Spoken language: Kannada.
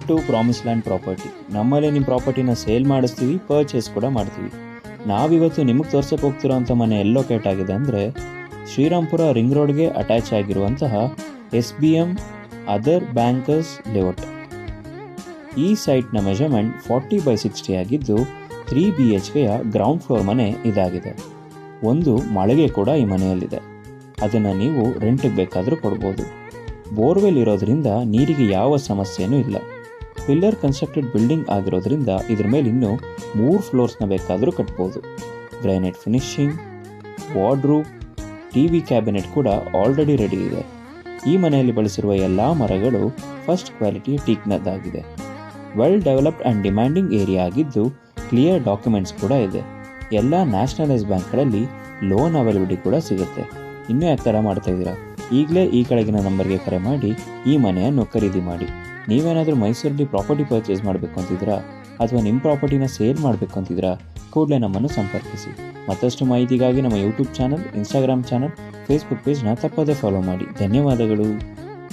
To promise land property. ನಮ್ಮಲ್ಲೇ ನಿಮ್ಮ ಪ್ರಾಪರ್ಟಿನ ಸೇಲ್ ಮಾಡಿಸ್ತೀವಿ, ಪರ್ಚೇಸ್ ಕೂಡ ಮಾಡ್ತೀವಿ. ನಾವಿವತ್ತು ನಿಮಗೆ ತೋರ್ಸಕ್ಕೆ ಹೋಗ್ತಿರೋಂಥ ಮನೆ ಎಲ್ಲಿ ಲೊಕೇಟ್ ಆಗಿದೆ ಅಂದರೆ ಶ್ರೀರಾಮ್ಪುರ ರಿಂಗ್ ರೋಡ್ಗೆ ಅಟ್ಯಾಚ್ ಆಗಿರುವಂತಹ SBM ಅದರ್ ಬ್ಯಾಂಕರ್ಸ್ ಲೇಔಟ್. ಈ ಸೈಟ್ನ ಮೆಜರ್ಮೆಂಟ್ 40/60 ಆಗಿದ್ದು 3 BHKಯ ಗ್ರೌಂಡ್ ಫ್ಲೋರ್ ಮನೆ ಇದಾಗಿದೆ. ಒಂದು ಮಳಿಗೆ ಕೂಡ ಈ ಮನೆಯಲ್ಲಿದೆ. ಅದನ್ನು ನೀವು ರೆಂಟಿಗೆ ಬೇಕಾದರೂ ಕೊಡ್ಬೋದು. ಬೋರ್ವೆಲ್ ಇರೋದ್ರಿಂದ ನೀರಿಗೆ ಯಾವ ಸಮಸ್ಯೆನೂ ಇಲ್ಲ. ಪಿಲ್ಲರ್ ಕನ್ಸ್ಟ್ರಕ್ಟೆಡ್ ಬಿಲ್ಡಿಂಗ್ ಆಗಿರೋದ್ರಿಂದ ಇದ್ರ ಮೇಲೆ ಇನ್ನೂ 3 ಫ್ಲೋರ್ಸ್ನ ಬೇಕಾದರೂ ಕಟ್ಬೋದು. Granite finishing, wardrobe, TV cabinet ಕೂಡ ಆಲ್ರೆಡಿ ರೆಡಿ ಇದೆ. ಈ ಮನೆಯಲ್ಲಿ ಬಳಸಿರುವ ಎಲ್ಲ ಮರಗಳು ಫಸ್ಟ್ ಕ್ವಾಲಿಟಿಯ ಟೀಕ್ನದ್ದಾಗಿದೆ. Well developed and demanding area ಆಗಿದ್ದು ಕ್ಲಿಯರ್ ಡಾಕ್ಯುಮೆಂಟ್ಸ್ ಕೂಡ ಇದೆ. ಎಲ್ಲ ನ್ಯಾಷನಲೈಸ್ ಬ್ಯಾಂಕ್ಗಳಲ್ಲಿ ಲೋನ್ ಅವೈಲಬಿಲಿಟಿ ಕೂಡ ಸಿಗುತ್ತೆ. ಇನ್ನೂ ಯಾಕೆ ಥರ ಮಾಡ್ತಾ ಇದ್ದೀರಾ? ಈಗಲೇ ಈ ಕೆಳಗಿನ ನಂಬರ್ಗೆ ಕರೆ ಮಾಡಿ ಈ ಮನೆಯನ್ನು ಖರೀದಿ ಮಾಡಿ. ನೀವೇನಾದರೂ ಮೈಸೂರಲ್ಲಿ ಪ್ರಾಪರ್ಟಿ ಪರ್ಚೇಸ್ ಮಾಡಬೇಕು ಅಂತಿದ್ದೀರಾ ಅಥವಾ ನಿಮ್ಮ ಪ್ರಾಪರ್ಟಿನ ಸೇಲ್ ಮಾಡಬೇಕು ಅಂತಿದ್ದೀರಾ, ಕೂಡಲೇ ನಮ್ಮನ್ನು ಸಂಪರ್ಕಿಸಿ. ಮತ್ತಷ್ಟು ಮಾಹಿತಿಗಾಗಿ ನಮ್ಮ YouTube channel, Instagram channel, Facebook ಪೇಜ್ನ ತಪ್ಪದೇ ಫಾಲೋ ಮಾಡಿ. ಧನ್ಯವಾದಗಳು.